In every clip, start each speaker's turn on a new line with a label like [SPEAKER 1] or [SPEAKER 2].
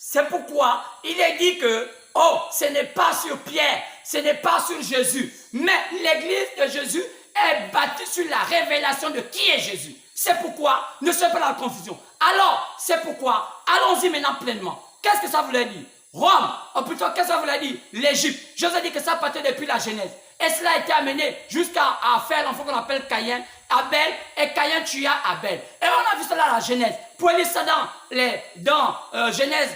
[SPEAKER 1] C'est pourquoi il est dit que, oh, ce n'est pas sur Pierre, ce n'est pas sur Jésus, mais l'église de Jésus est bâtie sur la révélation de qui est Jésus. C'est pourquoi ne soyez pas dans la confusion. Alors, c'est pourquoi, allons-y maintenant pleinement. Qu'est-ce que ça voulait dire? Rome, ou plutôt, qu'est-ce que ça voulait dire? L'Égypte. Je vous ai dit que ça partait depuis la Genèse. Et cela a été amené jusqu'à faire l'enfant qu'on appelle Caïn, Abel, et Caïn tua Abel. Et on a vu cela dans la Genèse. Pour lire ça dans Genèse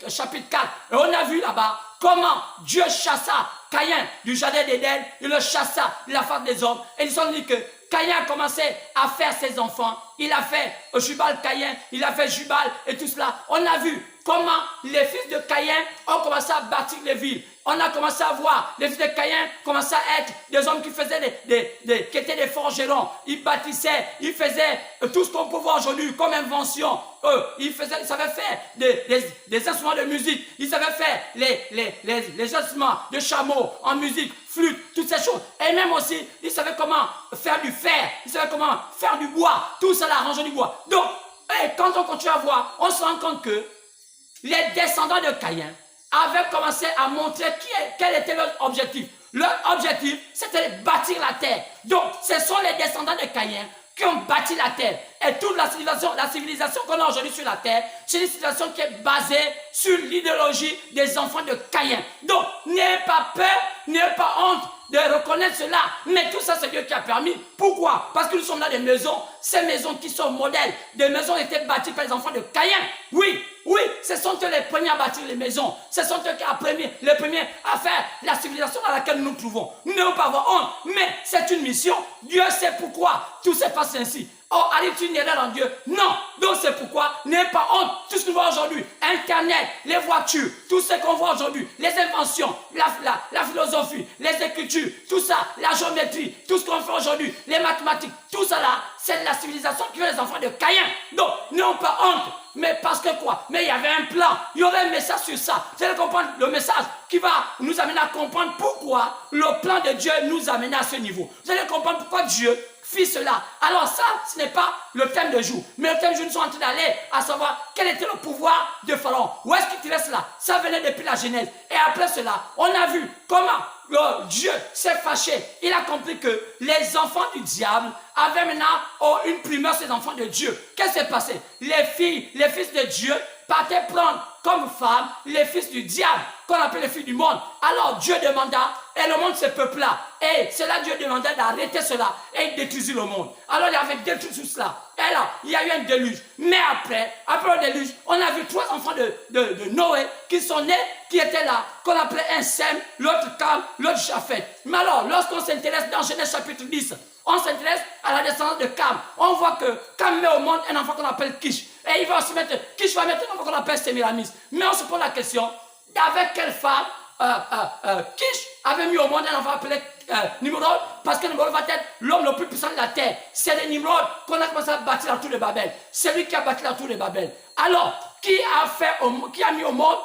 [SPEAKER 1] chapitre 4. Et on a vu là-bas comment Dieu chassa Caïn du jardin d'Éden. Il le chassa de la face des hommes. Et ils ont dit que Caïn a commencé à faire ses enfants. Il a fait Jubal Caïn, il a fait Jubal et tout cela. On a vu comment les fils de Caïn ont commencé à bâtir les villes. On a commencé à voir les fils de Caïn commencer à être des hommes qui faisaient qui étaient des forgerons. Ils bâtissaient, ils faisaient tout ce qu'on peut voir aujourd'hui comme invention. Ils savaient faire des instruments de musique. Ils savaient faire les instruments de chameau en musique, flûte, toutes ces choses. Et même aussi, ils savaient comment faire du fer. Ils savaient comment faire du bois. Tout ça, l'arranger du bois. Donc, quand on continue à voir, on se rend compte que les descendants de Caïn avaient commencé à montrer quel était leur objectif. Leur objectif, c'était de bâtir la terre. Donc, ce sont les descendants de Caïn qui ont bâti la terre. Et toute la civilisation qu'on a aujourd'hui sur la terre, c'est une civilisation qui est basée sur l'idéologie des enfants de Caïn. Donc, n'ayez pas peur, n'ayez pas honte de reconnaître cela. Mais tout ça, c'est Dieu qui a permis. Pourquoi? Parce que nous sommes dans des maisons. Ces maisons qui sont modèles. Des maisons étaient bâties par les enfants de Caïn. Oui, ce sont eux les premiers à bâtir les maisons. Ce sont eux les premiers à faire la civilisation dans laquelle nous nous trouvons. Nous ne devons pas avoir honte. Mais c'est une mission. Dieu sait pourquoi tout se passe ainsi. Oh, arrive-t-il une erreur en Dieu? Non. Donc c'est pourquoi, n'ayez pas honte. Tout ce que nous voyons aujourd'hui, Internet, les voitures, tout ce qu'on voit aujourd'hui, les inventions, la philosophie, les écritures, tout ça, la géométrie, tout ce qu'on fait aujourd'hui, les mathématiques, tout ça là, c'est de la civilisation qui vient des enfants de Caïn. Donc, n'ayons pas honte. Mais parce que quoi? Mais il y avait un plan. Il y aurait un message sur ça. Vous allez comprendre le message qui va nous amener à comprendre pourquoi le plan de Dieu nous amène à ce niveau. Vous allez comprendre pourquoi Dieu fit cela. Alors ça, ce n'est pas le thème de jour. Mais le thème de jour, nous sommes en train d'aller à savoir quel était le pouvoir de Pharaon. Où est-ce qu'il tirait cela? Ça venait depuis la Genèse. Et après cela, on a vu comment Dieu s'est fâché. Il a compris que les enfants du diable avaient maintenant une primeur sur les enfants de Dieu. Qu'est-ce qui s'est passé? Les fils de Dieu partaient prendre comme femmes les fils du diable, qu'on appelle les filles du monde. Alors Dieu demanda, et le monde se peupla. Et cela, Dieu demandait d'arrêter cela et il détruisit le monde. Alors il y avait détruit tout cela. Et là, il y a eu un déluge. Mais après le déluge, on a vu 3 enfants de Noé qui sont nés, qui étaient là, qu'on appelait un Sem, l'autre Cam, l'autre Japheth. Mais alors, lorsqu'on s'intéresse dans Genèse chapitre 10, on s'intéresse à la descendance de Cam. On voit que Cam met au monde un enfant qu'on appelle Kish. Et il va aussi mettre, Kish va mettre un enfant qu'on appelle Sémiramis. Mais on se pose la question, avec quelle femme Kish avait mis au monde un enfant appelé Nimrod, parce que Nimrod va être l'homme le plus puissant de la terre. C'est le Nimrod qu'on a commencé à bâtir la tour de Babel. C'est lui qui a bâti la tour de Babel. Alors, qui a mis au monde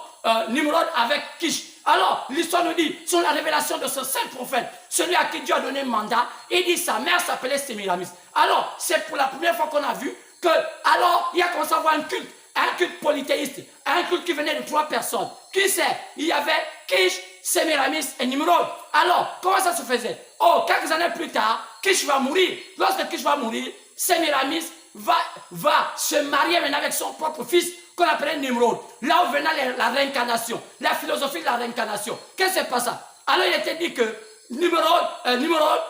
[SPEAKER 1] Nimrod avec Kish? Alors, l'histoire nous dit, sur la révélation de ce saint prophète, celui à qui Dieu a donné mandat, il dit sa mère s'appelait Sémiramis. Alors, c'est pour la première fois qu'on a vu que, alors, il a commencé à avoir un culte polythéiste, un culte qui venait de 3 personnes. Qui c'est? Il y avait Kish, Sémiramis et Nimrod. Alors, comment ça se faisait? Oh, quelques années plus tard, Kish va mourir. Lorsque Kish va mourir, Sémiramis va se marier maintenant avec son propre fils, qu'on appelait Nimrod. Là où venait la réincarnation, la philosophie de la réincarnation. Qu'est-ce qui se passe? Alors il était dit que Nimrod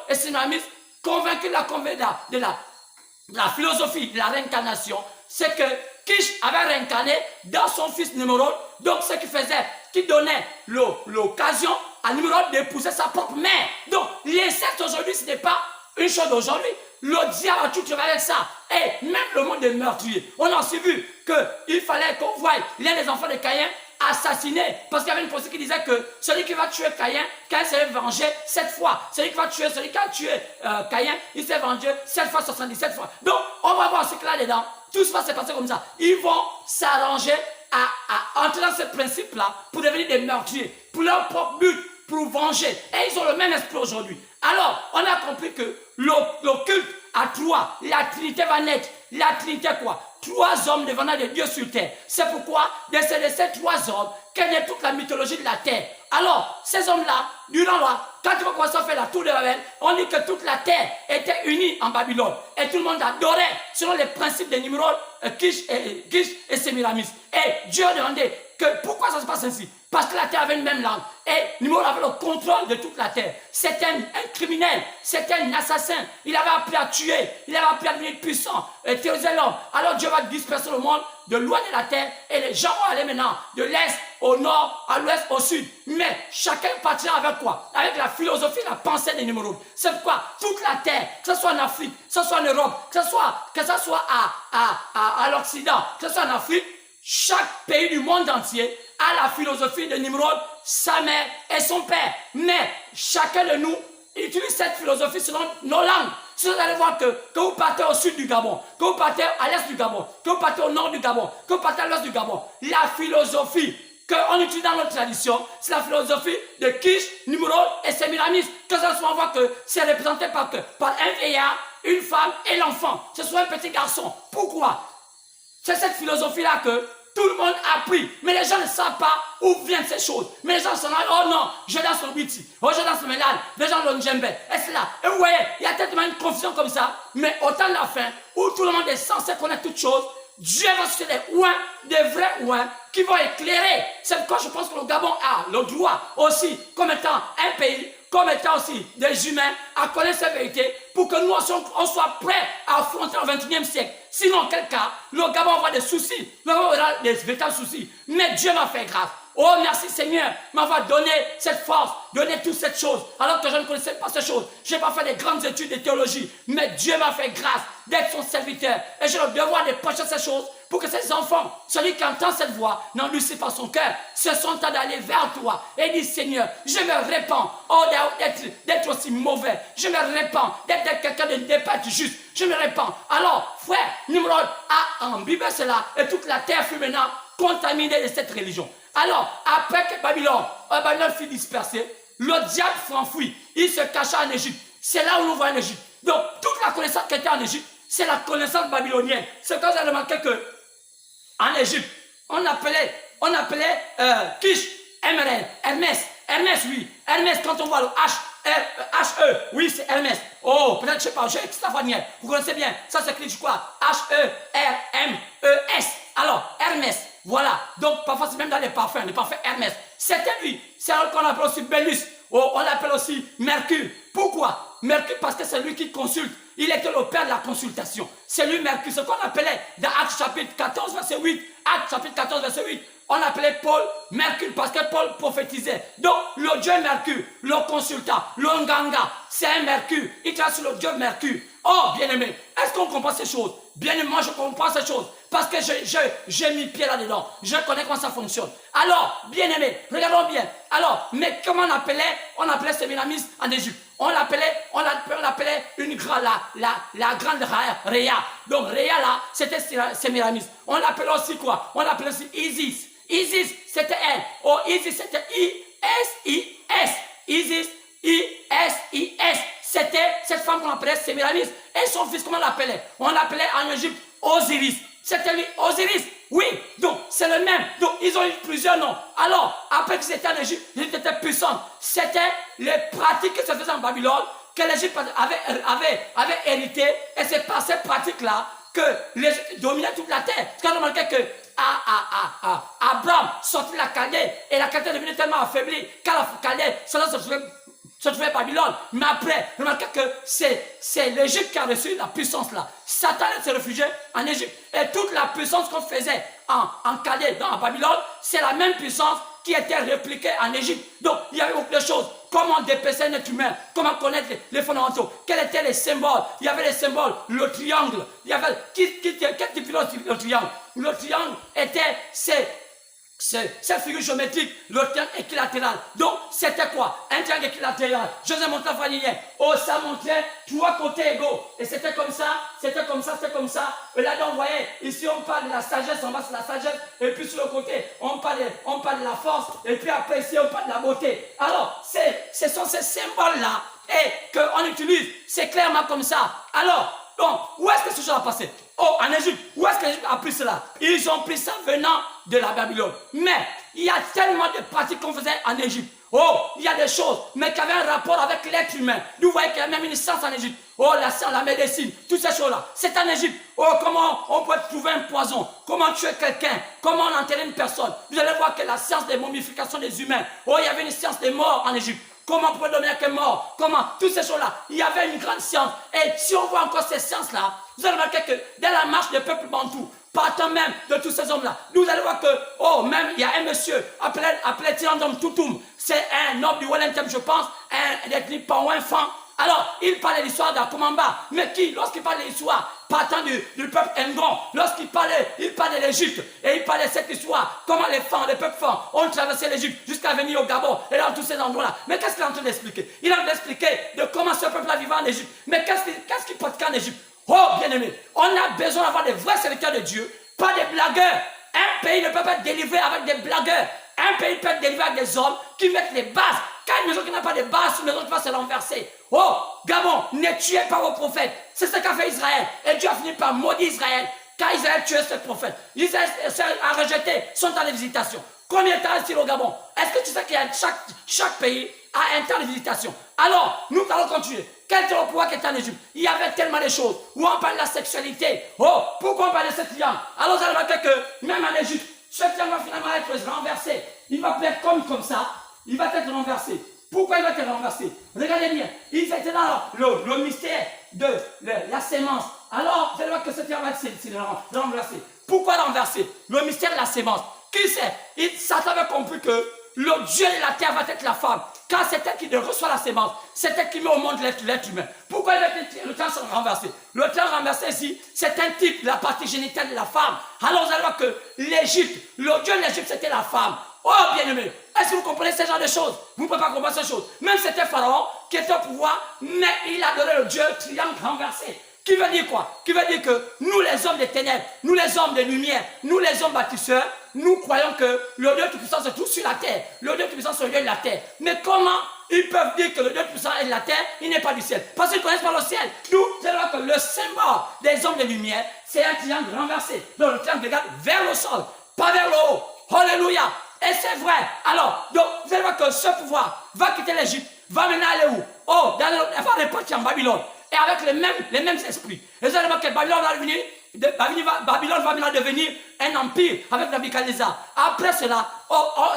[SPEAKER 1] et Sémiramis, convaincus de la philosophie de la réincarnation, c'est que Kish avait réincarné dans son fils Nimrod. Donc ce qui faisait, qui donnait l'occasion à Nimrod d'épouser sa propre mère. Donc l'inceste aujourd'hui, ce n'est pas une chose d'aujourd'hui. Le diable a tout travaillé avec ça. Et même le monde des meurtriers. On a aussi vu qu'il fallait qu'on voie l'un des enfants de Caïn assassiné. Parce qu'il y avait une pensée qui disait que celui qui va tuer Caïn s'est vengé 7 fois. Celui qui a tué Caïn, il s'est vengé 7 fois, 77 fois. Donc, on va voir ce que là-dedans, tout va se passer comme ça. Ils vont s'arranger à entrer dans ce principe-là pour devenir des meurtriers, pour leur propre but, pour venger. Et ils ont le même esprit aujourd'hui. Alors, on a compris que le culte à 3, la Trinité va naître. la Trinité quoi? 3 hommes devenant des dieux sur terre. C'est pourquoi, de ces 3 hommes, quelle est toute la mythologie de la terre. Alors, ces hommes-là, durant quand ils vont commencer à faire la tour de Babel, on dit que toute la terre était unie en Babylone. Et tout le monde adorait, selon les principes de Nimrod, Kish et Sémiramis. Et Dieu a demandé que pourquoi ça se passe ainsi? Parce que la terre avait une même langue. Et Nimrod avait le contrôle de toute la terre. C'était un criminel, c'était un assassin. Il avait appris à tuer, il avait appris à devenir puissant, terroriser l'homme. Alors Dieu va disperser le monde de loin de la terre. Et les gens vont aller maintenant de l'est au nord, à l'ouest, au sud. Mais chacun partira avec quoi? Avec la philosophie, la pensée de Nimrod. C'est pourquoi toute la terre, que ce soit en Afrique, que ce soit en Europe, que ce soit à l'Occident, que ce soit en Afrique, chaque pays du monde entier a la philosophie de Nimrod, sa mère et son père. Mais chacun de nous utilise cette philosophie selon nos langues. Si vous allez voir que vous partez au sud du Gabon, que vous partez à l'est du Gabon, que vous partez au nord du Gabon, que vous partez à l'ouest du Gabon, la philosophie qu'on utilise dans notre tradition, c'est la philosophie de Kish, Nimrod et Sémiramis. Que ça soit, on voit que c'est représenté par un vieillard, une femme et l'enfant. Ce soit un petit garçon. Pourquoi? C'est cette philosophie-là que tout le monde a appris. Mais les gens ne savent pas où viennent ces choses. Mais les gens sont là, oh non, je danse le biti, oh je danse le melal, les gens le djembe, et c'est là. Et vous voyez, il y a tellement une confusion comme ça. Mais au temps de la fin, où tout le monde est censé connaître toutes choses, Dieu va se faire des ouins, des vrais ouins, qui vont éclairer. C'est pourquoi je pense que le Gabon a le droit aussi, comme étant un pays, comme étant aussi des humains, à connaître ces vérités, pour que nous on soit prêts à affronter le 21e siècle. Sinon, quel cas, le Gabon va avoir des soucis, le Gabon aura des véritables soucis. Mais Dieu m'a fait grâce. Oh, merci Seigneur, m'avoir donné cette force, donné toutes ces choses, alors que je ne connaissais pas ces choses. Je n'ai pas fait des grandes études de théologie, mais Dieu m'a fait grâce d'être son serviteur. Et j'ai le devoir de prêcher ces choses pour que ces enfants, celui qui entend cette voix, n'endurcisse pas son cœur, se sentent d'aller vers toi et dit Seigneur, je me répands d'être aussi mauvais. Je me répands d'être quelqu'un de ne pas être juste. Je me répands. Alors, frère, Nimrod a imbibé cela et toute la terre fut maintenant contaminée de cette religion. Alors, après que Babylone fut dispersée, le diable s'enfuit. Il se cacha en Égypte. C'est là où nous voyons l'Égypte. Donc, toute la connaissance qui était en Égypte, c'est la connaissance babylonienne. C'est quand vous avez remarqué que en Égypte, on appelait Kish, Hermès, oui. Hermès, quand on voit le H-E, oui, c'est Hermès. Oh, peut-être, je ne sais pas, j'ai Stafaniel. Vous connaissez bien, ça s'écrit quoi? H-E-R-M-E-S. Alors, Hermès, voilà. Donc, parfois, c'est même dans les parfums Hermès. C'était lui. C'est ce qu'on appelle aussi Bélus. Oh, on l'appelle aussi Mercure. Pourquoi? Mercure, parce que c'est lui qui consulte. Il était le père de la consultation. C'est lui Mercure. Ce qu'on appelait dans Actes chapitre 14, verset 8. Actes chapitre 14, verset 8. On appelait Paul Mercure parce que Paul prophétisait. Donc, le dieu Mercure, le consultant, le Nganga, c'est un Mercure. Il travaille sur le dieu Mercure. Oh, bien-aimé, est-ce qu'on comprend ces choses? Bien-aimé, moi je comprends ces choses. Parce que j'ai mis pied là-dedans. Je connais comment ça fonctionne. Alors, bien-aimé, regardons bien. Alors, mais comment on appelait Sémiramis en Égypte? On l'appelait une grande, la grande Réa. Donc, Réa là, c'était Sémiramis. On l'appelait aussi quoi? On l'appelait aussi Isis. Isis, c'était elle. Oh, Isis, c'était I-S-I-S. Isis, I-S-I-S. C'était cette femme qu'on appelait Sémiramis. Et son fils, comment on l'appelait? On l'appelait en Égypte Osiris. C'était lui, Osiris. Oui, donc c'est le même. Donc ils ont eu plusieurs noms. Alors, après qu'ils étaient en Égypte, l'Égypte était puissante. C'était les pratiques qui se faisaient en Babylone que l'Égypte avait hérité. Et c'est par ces pratiques-là que l'Égypte dominait toute la terre. Parce qu'on a remarqué que Abraham sortit de la Chaldée et la Chaldée est devenue tellement affaiblie qu'à la Chaldée, cela se trouvait à Babylone. Mais après, remarquez que c'est l'Égypte qui a reçu la puissance là. Satan s'est réfugié en Égypte. Et toute la puissance qu'on faisait en Chaldée, en Babylone, c'est la même puissance qui était répliquée en Égypte. Donc, il y avait beaucoup de choses. Comment dépasser un être humain? Comment connaître les fondamentaux? Quels étaient les symboles? Il y avait les symboles, le triangle. Il y avait, quel type le triangle? Le triangle était cette figure géométrique, le triangle équilatéral. Donc, c'était quoi? Un triangle équilatéral. José monta vanillien. Oh, ça montrait 3 côtés égaux. Et c'était comme ça, c'était comme ça, c'était comme ça. Et là, donc, vous voyez, ici, on parle de la sagesse, en bas, c'est la sagesse. Et puis, sur le côté, on parle de la force. Et puis, après, ici, on parle de la beauté. Alors, ce sont ces symboles-là et qu'on utilise. C'est clairement comme ça. Alors, donc, où est-ce que ce chose a passé? Oh, en Égypte. Où est-ce que l'Égypte a pris cela? Ils ont pris ça venant de la Babylone. Mais, il y a tellement de pratiques qu'on faisait en Égypte. Oh, il y a des choses, mais qui avaient un rapport avec l'être humain. Vous voyez qu'il y a même une science en Égypte. Oh, la science, la médecine, toutes ces choses-là. C'est en Égypte. Oh, comment on peut trouver un poison? Comment tuer quelqu'un? Comment on enterrer une personne? Vous allez voir que la science des momifications des humains. Oh, il y avait une science des morts en Égypte. Comment on peut devenir qu'un mort? Comment? Toutes ces choses-là. Il y avait une grande science. Et si on voit encore ces sciences-là, vous allez remarquer que dans la marche des peuples bantous, partant même de tous ces hommes-là, vous allez voir que, oh, même il y a un monsieur appelé Tirandom Toutoum. C'est un homme du Wellington, je pense, un ethnie Pan-Ouin-Fan. Alors, il parlait de l'histoire d'Akomamba. Mais qui, lorsqu'il parlait de l'histoire, partant du peuple Ngon, lorsqu'il parlait de l'Égypte, et il parlait de cette histoire, comment les peuples Fan ont traversé l'Égypte jusqu'à venir au Gabon, et dans tous ces endroits-là. Mais qu'est-ce qu'il est en train d'expliquer? Il est en train d'expliquer de comment ce peuple-là vivait en Égypte. Mais qu'est-ce qu'il pratique en Égypte? Oh, bien-aimé, on a besoin d'avoir des vrais serviteurs de Dieu, pas des blagueurs. Un pays ne peut pas être délivré avec des blagueurs. Un pays peut être délivré avec des hommes qui mettent les bases. Quand une maison qui n'a pas de base, une maison qui va se renverser. Oh, Gabon, ne tuez pas vos prophètes. C'est ce qu'a fait Israël. Et Dieu a fini par maudire Israël. Quand Israël tuait ce prophète, Israël a rejeté, sont en visitation. Combien de temps est-il au Gabon? Est-ce que tu sais que chaque pays a un temps de visitation? Alors, nous allons continuer. Quel était le pouvoir qui était en Égypte? Il y avait tellement de choses. Où on parle de la sexualité. Oh, pourquoi on parle de cette triangle? Alors, vous allez voir que même en Égypte, ce triangle va finalement être renversé. Il va être comme ça. Il va être renversé. Pourquoi il va être renversé? Regardez bien. Il était dans le mystère de la sémence. Alors, vous allez voir que ce triangle va être renversé. Pourquoi renversé? Le mystère de la sémence. Qui sait? Satan avait compris que le Dieu de la terre va être la femme. Car c'est elle qui reçoit la sémence. C'est elle qui met au monde l'être humain. Pourquoi le temps sont renversé? Le temps renversé ici, c'est un type de la partie génitale de la femme. Alors vous allez voir que l'Égypte, le Dieu de l'Égypte, c'était la femme. Oh, bien-aimé, est-ce que vous comprenez ce genre de choses? Vous ne pouvez pas comprendre ces choses. Même c'était Pharaon qui était au pouvoir, mais il adorait le Dieu triangle renversé. Qui veut dire quoi? Qui veut dire que nous les hommes des ténèbres, nous les hommes des lumières, nous les hommes bâtisseurs, nous croyons que le Dieu Tout-Puissant se trouve sur la terre. Le Dieu Tout-Puissant c'est le Dieu de la terre. Mais comment ils peuvent dire que le Dieu Tout-Puissant est de la terre, il n'est pas du ciel? Parce qu'ils ne connaissent pas le ciel. Nous, c'est là que le symbole des hommes des lumières, c'est un triangle renversé. Donc le triangle regarde vers le sol, pas vers le haut. Alléluia. Et c'est vrai. Alors, donc, vous allez voir que ce pouvoir va quitter l'Égypte, va maintenant aller où? Oh, elle va repartir en Babylone. Et avec les mêmes esprits. Et vous allez voir que Babylone va maintenant devenir un empire avec Nabuchodonosor. Après cela,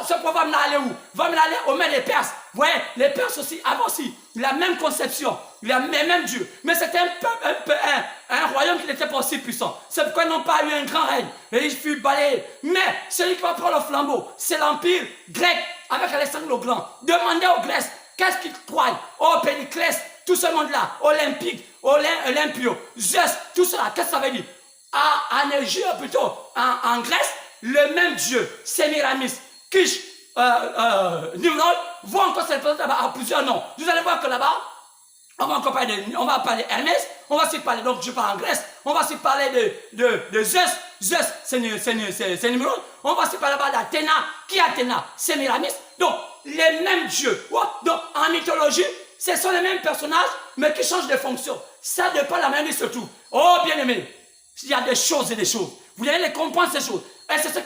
[SPEAKER 1] ce pouvoir va maintenant aller où? Va maintenant aller aux mains des Perses. Vous voyez, les Perses aussi avaient aussi la même conception, les mêmes dieux. Mais c'était un royaume qui n'était pas aussi puissant. C'est pourquoi ils n'ont pas eu un grand règne. Et il fut balayé. Mais celui qui va prendre le flambeau, c'est l'empire grec avec Alexandre le Grand. Demandez aux Grecs, qu'est-ce qu'ils croient? Oh, Périclès, tout ce monde-là, Olympique, Olympio, Zeus, tout cela, qu'est-ce que ça veut dire? En Égypte, plutôt, en Grèce, le même Dieu, Sémiramis, Kish, Nimrod, vont encore se présenter à plusieurs noms. Vous allez voir que là-bas, on va parler Hermès, on va s'y parler, donc je parle en Grèce, on va s'y parler de Zeus, Zeus, c'est Nimrod, on va s'y parler là-bas d'Athéna, qui est Athéna? Sémiramis, donc les mêmes dieux. Donc en mythologie, ce sont les mêmes personnages, mais qui changent de fonction. Ça dépend de la manière se trouve. Oh, bien-aimé, il y a des choses et des choses. Vous allez les comprendre, ces choses. Et c'est ce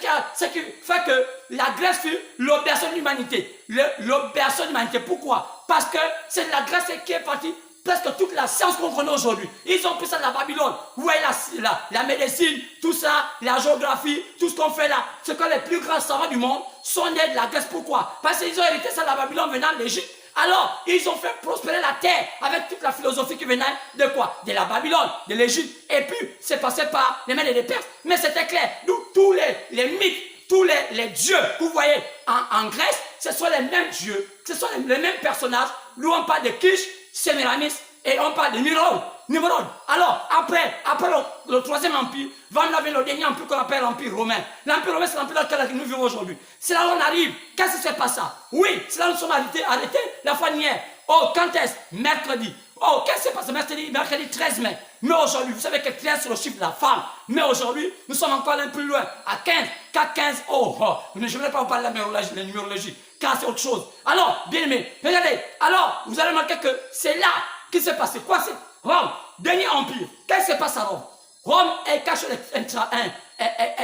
[SPEAKER 1] qui fait que la Grèce fut le berceau de l'humanité. Le berceau de l'humanité. Pourquoi? Parce que c'est de la Grèce qui est partie presque toute la science qu'on connaît aujourd'hui. Ils ont pris ça de la Babylone. Vous voyez la médecine, tout ça, la géographie, tout ce qu'on fait là. Ce que les plus grands savants du monde sont nés de la Grèce. Pourquoi? Parce qu'ils ont hérité ça de la Babylone venant de l'Égypte. Alors, ils ont fait prospérer la terre avec toute la philosophie qui venait de quoi? De la Babylone, de l'Égypte. Et puis, c'est passé par les mains des Perses. Mais c'était clair. Tous les mythes, tous les dieux que vous voyez en Grèce, ce sont les mêmes dieux, ce sont les mêmes personnages. Nous, on parle de Kish, Sémiramis, et on parle de Nimrod. Alors, après le troisième empire, va nous avoir le dernier empire qu'on appelle l'empire romain. L'empire romain, c'est l'empire dans lequel nous vivons aujourd'hui. C'est là où on arrive. Qu'est-ce qui se passe? Oui, c'est là où nous sommes arrêtés la fois dernière. Oh, quand est-ce? Mercredi. Oh, qu'est-ce qui se passe? Mercredi 13 mai. Mais aujourd'hui, vous savez que 13 c'est le chiffre de la femme. Mais aujourd'hui, nous sommes encore un peu plus loin. À 15, qu'à 15, je ne vais pas vous parler de la numérologie, car c'est autre chose. Alors, bien aimé, regardez. Alors, vous allez remarquer que c'est là qui s'est passé. Quoi? Rome, dernier empire. Qu'est-ce qui se passe à Rome? Rome est caché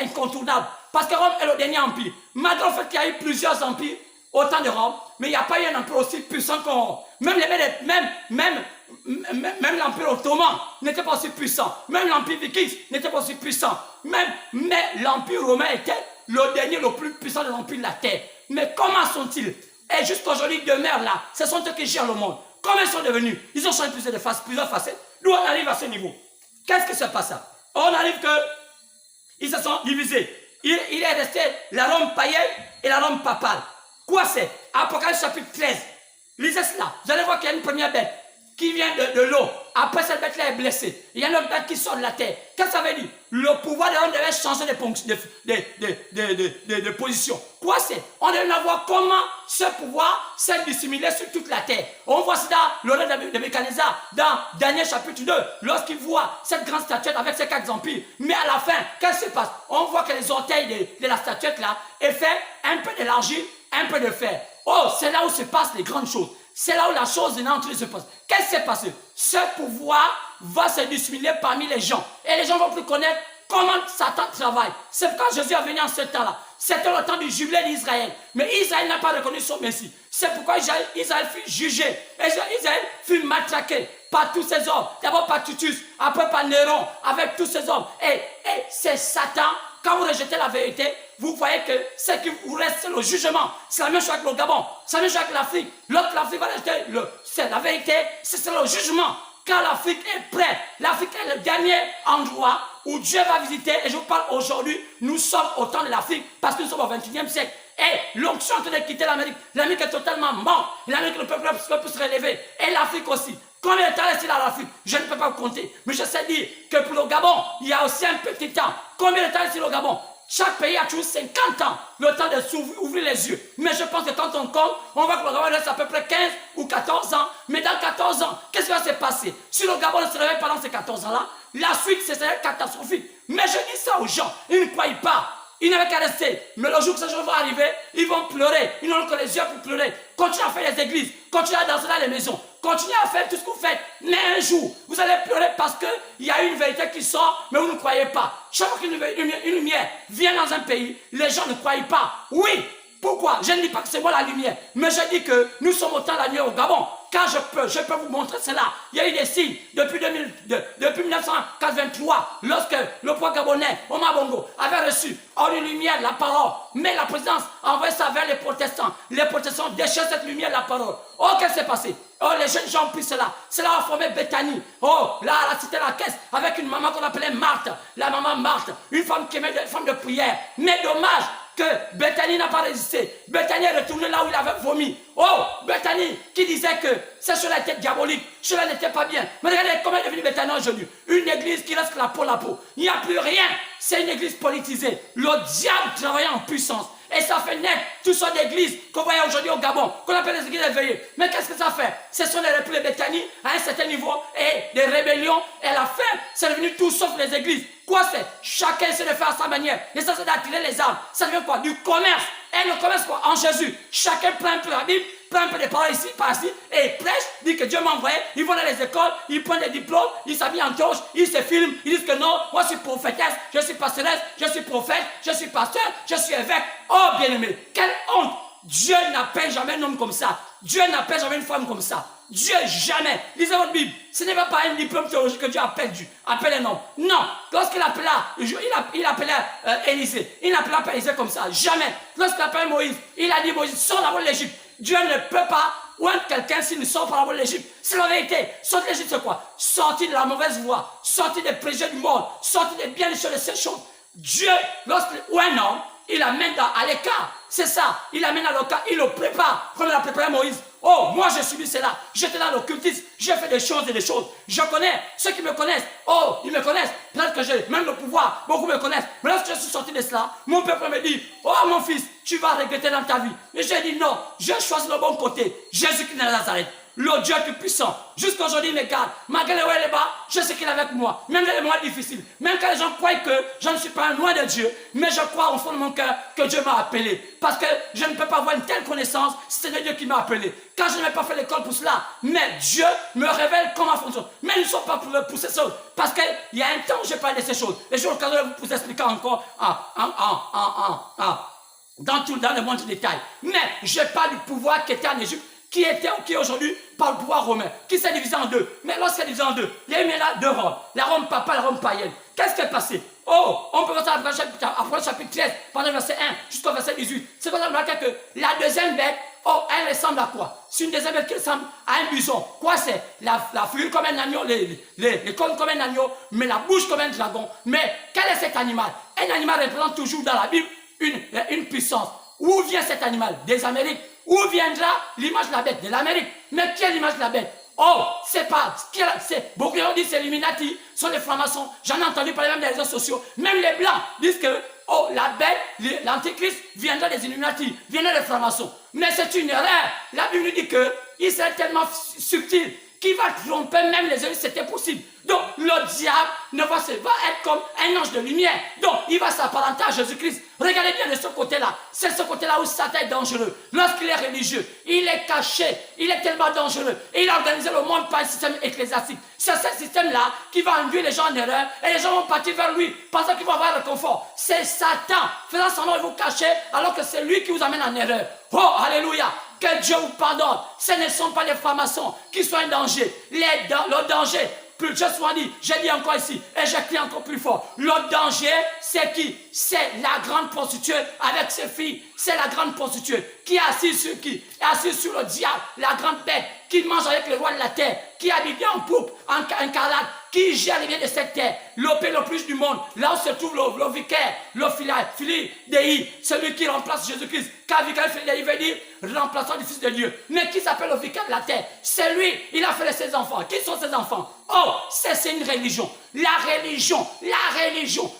[SPEAKER 1] incontournable. Parce que Rome est le dernier empire. Malgré le fait qu'il y a eu plusieurs empires au temps de Rome, mais il n'y a pas eu un empire aussi puissant que Rome. Même l'empire ottoman n'était pas aussi puissant. Même l'empire viking n'était pas aussi puissant. Mais l'empire romain était le dernier, le plus puissant de l'empire de la terre. Mais comment sont-ils? Et jusqu'aujourd'hui, ils demeurent là. Ce sont eux qui gèrent le monde. Comment ils sont devenus? Ils ont changé plusieurs facettes. Nous, on arrive à ce niveau. Qu'est-ce qui se passe là? On arrive que ils se sont divisés. Il est resté la Rome païenne et la Rome papale. Quoi c'est? Apocalypse chapitre 13. Lisez cela. Vous allez voir qu'il y a une première bête qui vient de l'eau. Après, cette bête-là est blessée. Il y a une autre bête qui sort de la terre. Qu'est-ce que ça veut dire? Le pouvoir de l'homme devait changer de position. Quoi c'est? On devait voir comment ce pouvoir s'est dissimulé sur toute la terre. On voit ça dans le règne de Nebuchadnezzar, dans Daniel chapitre 2, lorsqu'il voit cette grande statuette avec ses 4 empires. Mais à la fin, qu'est-ce qui se passe? On voit que les orteils de la statuette là est fait un peu de l'argile, un peu de fer. Oh, c'est là où se passent les grandes choses. C'est là où la chose de se passe. Qu'est-ce qui s'est passé? Ce pouvoir va se dissimuler parmi les gens. Et les gens vont plus connaître comment Satan travaille. C'est pourquoi Jésus est venu en ce temps-là. C'était le temps du jubilé d'Israël. Mais Israël n'a pas reconnu son Messie. C'est pourquoi Israël fut jugé. Israël fut matraqué par tous ces hommes. D'abord par Titus, après par Néron, avec tous ces hommes. Et c'est Satan. Quand vous rejetez la vérité, vous voyez que ce qui vous reste, c'est le jugement. C'est la même chose avec le Gabon. C'est la même chose avec l'Afrique. L'autre, l'Afrique va rejeter c'est la vérité, c'est le jugement. Quand l'Afrique est prête, l'Afrique est le dernier endroit où Dieu va visiter. Et je vous parle aujourd'hui, nous sommes au temps de l'Afrique parce que nous sommes au 21e siècle. Et l'onction est en train de quitter l'Amérique. L'Amérique est totalement morte. L'Amérique ne peut plus se relever. Et l'Afrique aussi. Combien de temps reste-t-il à l'Afrique? Je ne peux pas vous compter. Mais je sais dire que pour le Gabon, il y a aussi un petit temps. Combien de temps reste-t-il au Gabon? Chaque pays a toujours 50 ans, le temps de s'ouvrir les yeux. Mais je pense que quand on compte, on voit que le Gabon reste à peu près 15 ou 14 ans. Mais dans 14 ans, qu'est-ce qui va se passer? Si le Gabon ne se réveille pendant ces 14 ans-là, la suite, ce serait catastrophique. Mais je dis ça aux gens, ils ne croient pas. Ils n'avaient qu'à rester. Mais le jour que ces gens vont arriver, ils vont pleurer. Ils n'ont que les yeux pour pleurer. Continuez à faire les églises. Continuez à danser dans les maisons. Continuez à faire tout ce que vous faites. Mais un jour, vous allez pleurer parce qu'il y a une vérité qui sort, mais vous ne croyez pas. Chaque fois qu'une lumière vient dans un pays, les gens ne croient pas. Oui, pourquoi? Je ne dis pas que c'est moi la lumière, mais je dis que nous sommes au temps de la lumière au Gabon. Quand je peux vous montrer cela. Il y a eu des signes depuis 1983, lorsque le pouvoir gabonais, Omar Bongo, avait reçu en une lumière la parole. Mais la présidence a envoyé ça vers les protestants. Les protestants déchirent cette lumière la parole. Oh, qu'est-ce qui s'est passé? Oh, les jeunes gens ont pris cela. Cela a formé Bethany. Oh, là, la cité la caisse, avec une maman qu'on appelait Marthe. La maman Marthe, une femme qui aimait des femmes de prière. Mais dommage que Bethany n'a pas résisté. Bethany est retourné là où il avait vomi. Oh, Bethany qui disait que cette chose-là était diabolique, cela n'était pas bien. Mais regardez comment est devenue Bethany aujourd'hui. Une église qui reste la peau à la peau. Il n'y a plus rien. C'est une église politisée. Le diable travaille en puissance. Et ça fait naître toutes sortes d'églises qu'on voit aujourd'hui au Gabon, qu'on appelle les églises éveillées. Mais qu'est-ce que ça fait? Ce sont les républiques de Bethany à un certain niveau et des rébellions. Et à la fin, c'est devenu tout sauf les églises. Quoi c'est? Chacun essaie de faire à sa manière. Et ça, c'est d'attirer les âmes. Ça devient quoi? Du commerce. Et le commerce quoi? En Jésus. Chacun prend un peu la Bible, prend un peu des paroles ici, par-ci, et il prêche, dit que Dieu m'a envoyé. Ils vont dans les écoles, ils prennent des diplômes, ils s'habillent en toge, ils se filment, ils disent que non, moi je suis prophétesse, je suis pastoresse, je suis prophète, je suis pasteur, je suis évêque. Oh bien-aimé, quelle honte! Dieu n'appelle jamais un homme comme ça. Dieu n'appelle jamais une femme comme ça. Dieu jamais. Lisez votre Bible. Ce n'est pas un diplôme théologique que Dieu appelle un homme. Non. Lorsqu'il appela, il appelait Élisée. Il n'appela pas Élisée comme ça. Jamais. Lorsqu'il appelait Moïse, il a dit Moïse, sors d'abord de l'Égypte. Dieu ne peut pas oindre quelqu'un s'il ne sort pas d'abord de l'Égypte. C'est la vérité. Sortir de l'Égypte, c'est quoi? Sortir de la mauvaise voie. Sortir des préjugés du monde. Sortir des biens, des choses, de ces choses. Dieu, ou un homme, il l'amène à l'écart. C'est ça. Il l'amène à l'écart. Il le prépare comme il a préparé Moïse. Oh, moi j'ai subi cela. J'étais dans l'occultisme. J'ai fait des choses et des choses. Je connais ceux qui me connaissent. Oh, ils me connaissent. Peut-être que j'ai même le pouvoir. Beaucoup me connaissent. Mais lorsque je suis sorti de cela, mon peuple me dit, oh mon fils, tu vas regretter dans ta vie. Mais j'ai dit non. J'ai choisi le bon côté. Jésus-Christ de Nazareth. Le Dieu plus puissant. Jusqu'aujourd'hui, il me garde. Malgré les hauts et les bas, je sais qu'il est avec moi. Même dans les moments difficiles. Même quand les gens croient que je ne suis pas loin de Dieu. Mais je crois au fond de mon cœur que Dieu m'a appelé. Parce que je ne peux pas avoir une telle connaissance si c'est Dieu qui m'a appelé. Quand je n'ai pas fait l'école pour cela. Mais Dieu me révèle comment fonctionne. Mais Mais nous ne sommes pas pour ces choses. Parce qu'il y a un temps où je parlais de ces choses. Et j'ai l'occasion de vous expliquer encore dans le monde du détail. Mais je parle du pouvoir qui était en Égypte, qui est aujourd'hui par le pouvoir romain, qui s'est divisé en deux. Mais lorsqu'il s'est divisé en deux, il y a eu là deux Roms. La Rome papale, la Rome païenne. Qu'est-ce qui est passé? Oh, on peut voir ça après le chapitre 13, pendant le verset 1 jusqu'au verset 18. C'est pour ça que la deuxième bête, oh, elle ressemble à quoi? C'est une deuxième bête qui ressemble à un bison. Quoi c'est? La figure comme un agneau, les cornes comme un agneau, mais la bouche comme un dragon. Mais quel est cet animal? Un animal représente toujours dans la Bible une puissance. Où vient cet animal? Des Amériques. Où viendra l'image de la bête? De l'Amérique. Mais qui est l'image de la bête? Oh, c'est pas. Beaucoup de gens disent c'est l'Illuminati, sont les francs-maçons. J'en ai entendu parler même des réseaux sociaux. Même les blancs disent que oh, la bête, l'antéchrist viendra des Illuminati, viendra des francs-maçons. Mais c'est une erreur. La Bible nous dit qu'il serait tellement subtil qu'il va tromper même les hommes si c'était possible. Donc, le diable va être comme un ange de lumière. Donc, il va s'apparenter à Jésus-Christ. Regardez bien de ce côté-là. C'est ce côté-là où Satan est dangereux. Lorsqu'il est religieux, il est caché. Il est tellement dangereux. Et il a organisé le monde par un système ecclésiastique. C'est ce système-là qui va induire les gens en erreur. Et les gens vont partir vers lui, pensant qu'ils vont avoir le confort. C'est Satan faisant son nom et vous cacher, alors que c'est lui qui vous amène en erreur. Oh, alléluia. Que Dieu vous pardonne. Ce ne sont pas les francs-maçons qui sont un danger. Le danger, plus je sois dit, je dis encore ici, et je crie encore plus fort. Le danger, c'est qui? C'est la grande prostituée avec ses filles. C'est la grande prostituée qui est assise sur qui? Assise sur le diable, la grande bête, qui mange avec le roi de la terre, qui habite en poupe, en carlate, qui gère les biens de cette terre, le pays le plus du monde, là où se trouve le vicaire, le fili Dei, celui qui remplace Jésus-Christ. Car vicaire fili Dei veut dire remplaçant du Fils de Dieu. Mais qui s'appelle le vicaire de la terre? C'est lui, il a fait ses enfants. Qui sont ses enfants? Oh, c'est une religion. La religion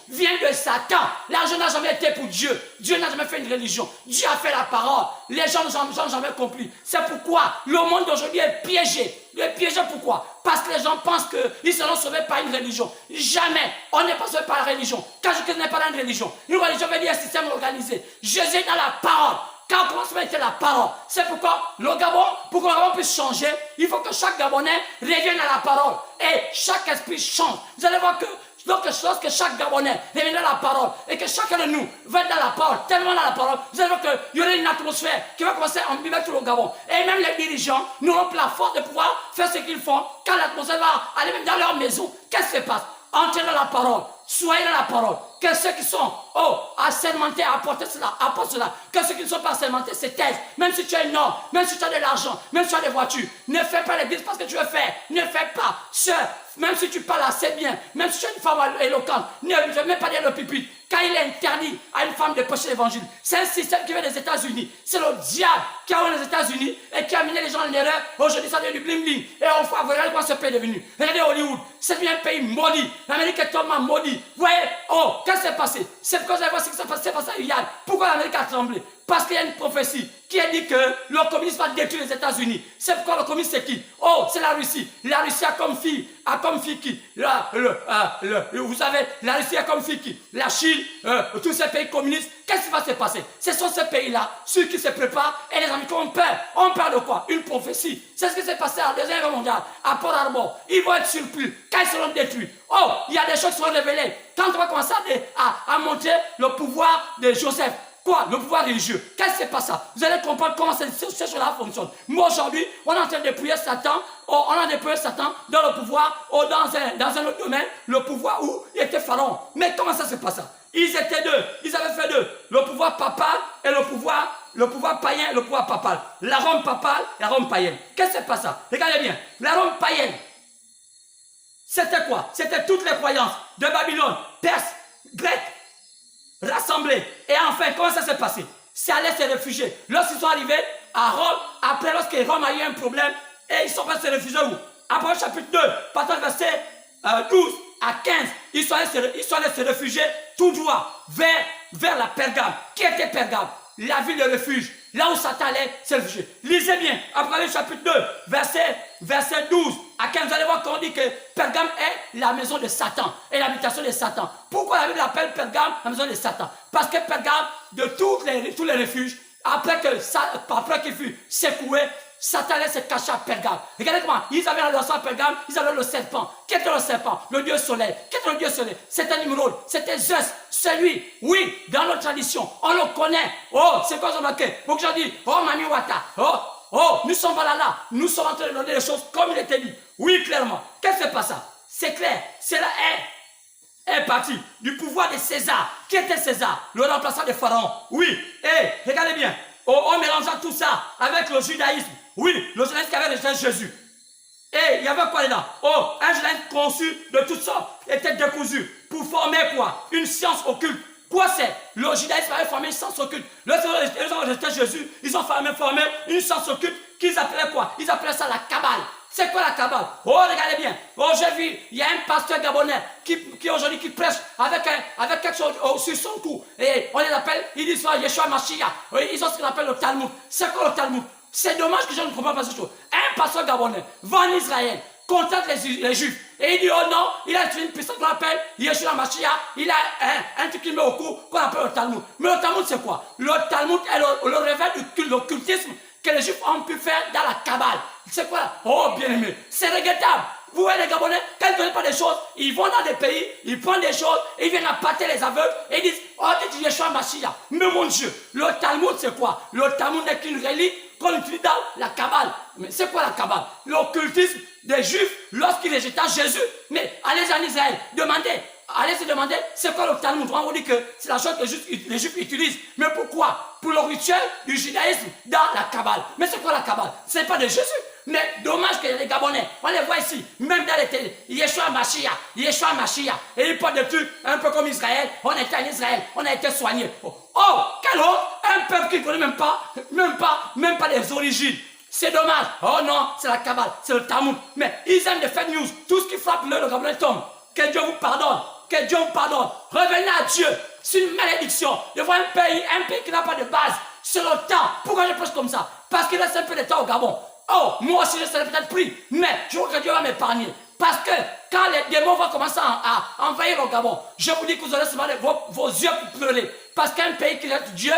[SPEAKER 1] vient de Satan. L'argent n'a jamais été pour Dieu. Dieu n'a jamais fait une religion. Dieu a fait la parole. Les gens n'ont jamais compris. C'est pourquoi le monde d'aujourd'hui est piégé. Il est piégé pourquoi? Parce que les gens pensent qu'ils seront sauvés par une religion. Jamais. On n'est pas sauvé par la religion. Car Jésus n'est pas dans une religion. Une religion veut dire un système organisé. Jésus est dans la parole. Quand on commence à mettre la parole, c'est pourquoi le Gabon, pour que le Gabon puisse changer, il faut que chaque Gabonais revienne à la parole. Et chaque esprit change. Vous allez voir que lorsque chaque Gabonais reviendra à la parole et que chacun de nous va être dans la parole, tellement dans la parole, vous allez voir qu'il y aura une atmosphère qui va commencer à embiber tout le Gabon. Et même les dirigeants n'auront plus la force de pouvoir faire ce qu'ils font quand l'atmosphère va aller même dans leur maison. Qu'est-ce qui se passe? Entrez dans la parole. Soyez dans la parole. Que ceux qui sont assermentés à apporter cela, apportent cela. Que ceux qui ne sont pas assermentés se taisent. Même si tu as une or, même si tu as de l'argent, même si tu as des voitures, ne fais pas l'église parce que tu veux faire. Ne fais pas. Même si tu parles assez bien, même si tu es une femme éloquente, ne mets pas derrière le pupitre. Quand il est interdit à une femme de prêcher l'évangile, c'est un système qui vient des États-Unis. C'est le diable qui a amené les États-Unis et qui a amené les gens en erreur. Aujourd'hui, ça devient du bling-bling. Et on voit, regardez quoi ce pays est devenu. Regardez Hollywood. C'est devenu un pays maudit. L'Amérique est totalement maudit. Vous voyez, oh, qu'est-ce qui s'est passé? C'est parce que vous allez voir ce qui s'est passé à Yann. Pourquoi l'Amérique a tremblé? Parce qu'il y a une prophétie qui a dit que le communisme va détruire les États-Unis. C'est pourquoi le communisme c'est qui? Oh, c'est la Russie. La Russie a comme fille qui? Vous savez, la Russie a comme fille qui? La Chine, tous ces pays communistes. Qu'est-ce qui va se passer? Ce sont ces pays-là, ceux qui se préparent et les Américains ont peur. On parle de quoi? Une prophétie. C'est ce qui s'est passé à la Deuxième Guerre mondiale, à Port Harbor. Ils vont être surpris quand ils seront détruits. Oh, il y a des choses qui seront révélées. Quand on va commencer à montrer le pouvoir de Joseph. Quoi? Le pouvoir religieux. Qu'est-ce qui se passe ça? Vous allez comprendre comment ces choses-là fonctionnent. Moi, aujourd'hui, on est en train de dépouiller Satan. On a dépouillé Satan dans le pouvoir, dans un autre domaine, le pouvoir où il était Pharaon. Mais comment ça se passe ça? Ils étaient deux. Ils avaient fait deux. Le pouvoir papal et le pouvoir païen et le pouvoir papal. La Rome papale et la Rome païenne. Qu'est-ce qui se passe ça? Regardez bien. La Rome païenne, c'était quoi? C'était toutes les croyances de Babylone, Perse, Grec, rassemblés. Et enfin, comment ça s'est passé? C'est allé se réfugier. Lorsqu'ils sont arrivés à Rome, après lorsque Rome a eu un problème, et ils sont allés se réfugier où? Après chapitre 2, partant du verset 12 à 15, ils sont allés se réfugier tout droit vers la Pergame. Qui était Pergame? La ville de refuge. Là où Satan allait se réfugier. Lisez bien, après le chapitre 2, verset 12 à 15, vous allez voir qu'on dit que Pergame est la maison de Satan et l'habitation de Satan. Pourquoi la Bible appelle Pergame la maison de Satan? Parce que Pergame, de tous les refuges, après qu'il fut secoué, Satan allait se cacher à Pergame. Regardez comment, ils avaient le sang à Pergame, ils avaient le serpent. Qui était le serpent? Le dieu soleil. Qui était le dieu soleil? C'était Nimrod, c'était Zeus, c'est lui. Oui, dans notre tradition, on le connaît. Oh, c'est quoi son marqué? Donc j'ai dit, oh, Mami Wata, oh, nous sommes là, nous sommes en train de donner les choses comme il était dit. Oui, clairement. Qu'est-ce que c'est pas ça? C'est clair, c'est la haine. Est parti du pouvoir de César. Qui était César? Le remplaçant de Pharaon. Oui, et regardez bien, en mélangeant tout ça avec le judaïsme. Oui, le judaïsme qui avait rejeté Jésus. Et il y avait quoi dedans? Oh, un judaïsme conçu de toutes sortes était décousu pour former quoi? Une science occulte. Quoi c'est? Le judaïsme avait formé une science occulte. Lorsqu'ils ont rejeté Jésus, ils ont formé une science occulte qu'ils appelaient quoi? Ils appelaient ça la Kabbale. C'est quoi la Kabbale? Oh, regardez bien. Oh, j'ai vu, il y a un pasteur gabonais qui aujourd'hui qui prêche avec quelque chose sur son cou. Et on les appelle, ils disent Yeshua Mashiach. Ils ont ce qu'on appelle le Talmud. C'est quoi le Talmud? C'est dommage que je ne comprends pas cette chose. Un pasteur gabonais va en Israël, contacte les Juifs. Et il dit, oh non, il a une puissance qu'on appelle Yeshua Mashiach. Il a un truc qu'il met au cou qu'on appelle le Talmud. Mais le Talmud, c'est quoi? Le Talmud est le réveil de l'occultisme que les Juifs ont pu faire dans la Kabbale. C'est quoi? Oh, bien aimé, c'est regrettable. Vous voyez les Gabonais, quand ils ne connaissent pas des choses, ils vont dans des pays, ils prennent des choses, et ils viennent appâter les aveugles, et ils disent, oh, tu dis Yeshua Mashiach. Mais mon Dieu, le Talmud, c'est quoi? Le Talmud n'est qu'une relique qu'on utilise dans la Kabbale. Mais c'est quoi la Kabbale? L'occultisme des Juifs lorsqu'ils rejetaient Jésus. Mais allez en Israël, demandez. Allez se demander, c'est quoi le Talmud? On vous dit que c'est la chose que les Juifs utilisent. Mais pourquoi? Pour le rituel du judaïsme dans la Kabbale. Mais c'est quoi la Kabbale? Ce n'est pas de Jésus. Mais dommage qu'il y ait des Gabonais, on les voit ici, même dans les télés, Yeshua Mashiach. Et ils parlent de trucs un peu comme Israël. On était en Israël, on a été soigné. Oh, quel autre? Un peuple qui ne connaît même pas les origines. C'est dommage. Oh non, c'est la Kabbale, c'est le Talmud. Mais ils aiment les fake news. Tout ce qui frappe le Gabonais tombe. Que Dieu vous pardonne. Que Dieu vous pardonne. Revenez à Dieu. C'est une malédiction de voir un pays qui n'a pas de base. C'est le temps. Pourquoi je prêche comme ça? Parce qu'il reste un peu de temps au Gabon. Oh, moi aussi je serais peut-être pris. Mais je crois que Dieu va m'épargner. Parce que quand les démons vont commencer à envahir le Gabon, je vous dis que vous aurez seulement vos yeux pour pleurer. Parce qu'un pays qui reste Dieu,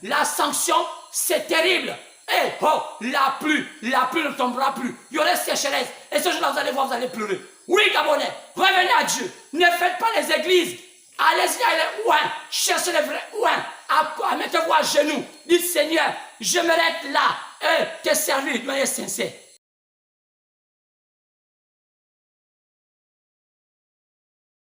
[SPEAKER 1] la sanction, c'est terrible. Et la pluie ne tombera plus. Il y aura sécheresse. Et ce jour-là, vous allez voir, vous allez pleurer. Oui, Gabonais, revenez à Dieu. Ne faites pas les églises. Allez-y, allez ouin. Cherchez les vrais ouin. Mettez-vous à genoux. Dites, Seigneur, je m'arrête là et te servir de manière sincère.